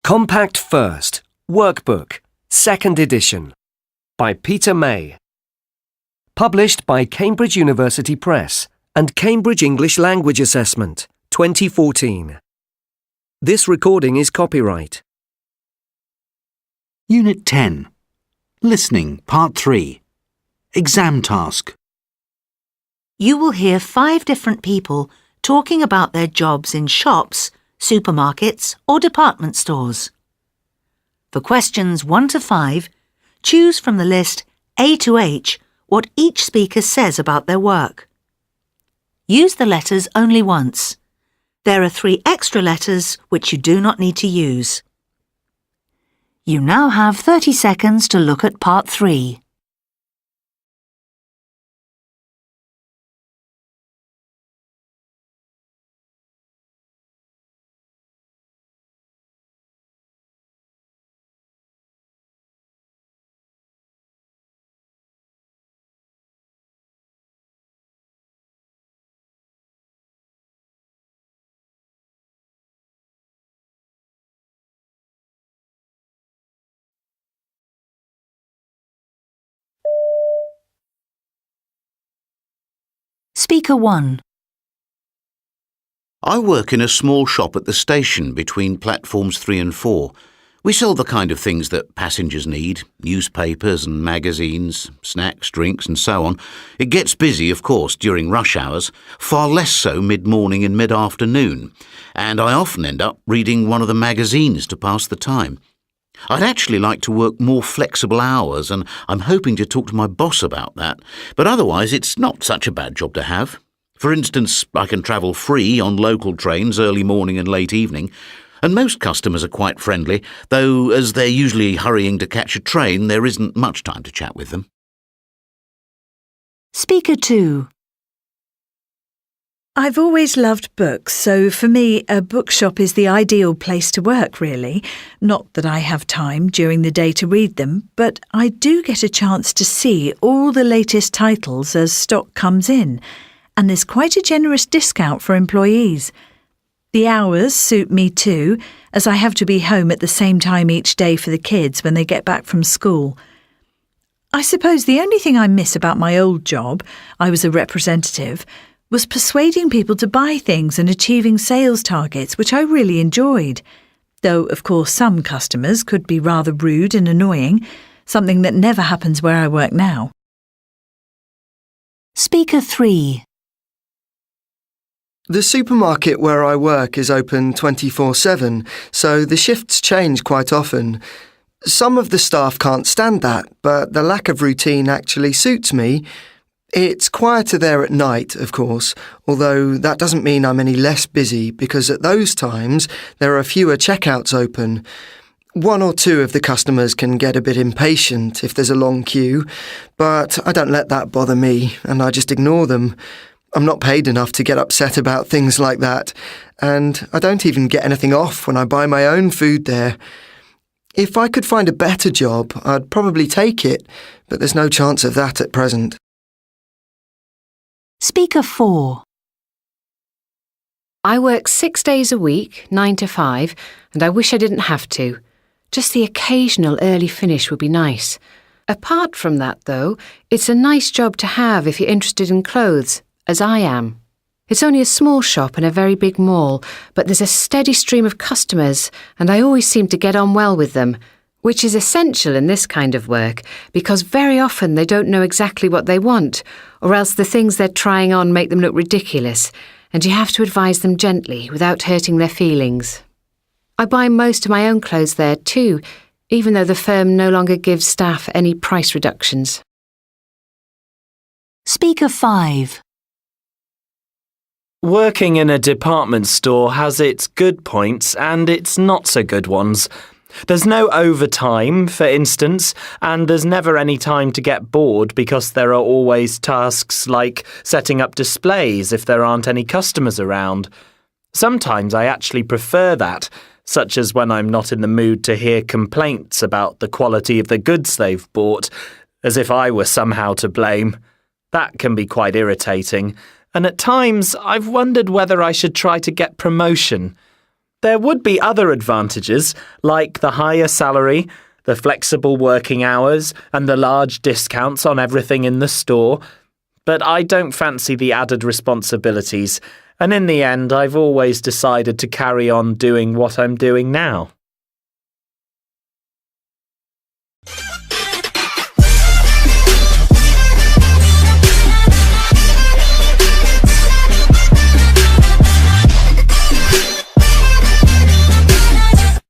Compact First, Workbook, 2nd edition, by Peter May. Published by Cambridge University Press and Cambridge English Language Assessment, 2014. This recording is copyright. Unit 10. Listening, Part 3. Exam task. You will hear 5 different people talking about their jobs in shops, supermarkets or department stores. For questions 1 to 5, choose from the list A to H what each speaker says about their work. Use the letters only once. There are 3 extra letters which you do not need to use. You now have 30 seconds to look at Part 3. Speaker 1. I work in a small shop at the station between platforms 3 and 4. We sell the kind of things that passengers need, newspapers and magazines, snacks, drinks and so on. It gets busy, of course, during rush hours, far less so mid-morning and mid-afternoon, and I often end up reading one of the magazines to pass the time. I'd actually like to work more flexible hours, and I'm hoping to talk to my boss about that, but otherwise it's not such a bad job to have. For instance, I can travel free on local trains early morning and late evening, and most customers are quite friendly, though as they're usually hurrying to catch a train, there isn't much time to chat with them. Speaker 2. I've always loved books, so for me, a bookshop is the ideal place to work, really. Not that I have time during the day to read them, but I do get a chance to see all the latest titles as stock comes in, and there's quite a generous discount for employees. The hours suit me too, as I have to be home at the same time each day for the kids when they get back from school. I suppose the only thing I miss about my old job, I was a representative, was persuading people to buy things and achieving sales targets, which I really enjoyed. Though, of course, some customers could be rather rude and annoying, something that never happens where I work now. Speaker 3. The supermarket where I work is open 24/7, so the shifts change quite often. Some of the staff can't stand that, but the lack of routine actually suits me. It's quieter there at night, of course, although that doesn't mean I'm any less busy because at those times there are fewer checkouts open. 1 or 2 of the customers can get a bit impatient if there's a long queue, but I don't let that bother me and I just ignore them. I'm not paid enough to get upset about things like that, and I don't even get anything off when I buy my own food there. If I could find a better job, I'd probably take it, but there's no chance of that at present. Speaker 4. I work 6 days a week, 9 to 5, and I wish I didn't have to. Just the occasional early finish would be nice. Apart from that, though, it's a nice job to have if you're interested in clothes, as I am. It's only a small shop in a very big mall, but there's a steady stream of customers, and I always seem to get on well with them, which is essential in this kind of work because very often they don't know exactly what they want, or else the things they're trying on make them look ridiculous, and you have to advise them gently without hurting their feelings. I buy most of my own clothes there too, even though the firm no longer gives staff any price reductions. Speaker 5. Working in a department store has its good points and its not so good ones. There's no overtime, for instance, and there's never any time to get bored because there are always tasks like setting up displays if there aren't any customers around. Sometimes I actually prefer that, such as when I'm not in the mood to hear complaints about the quality of the goods they've bought, as if I were somehow to blame. That can be quite irritating, and at times I've wondered whether I should try to get promotion. There would be other advantages, like the higher salary, the flexible working hours, and the large discounts on everything in the store. But I don't fancy the added responsibilities, and in the end I've always decided to carry on doing what I'm doing now.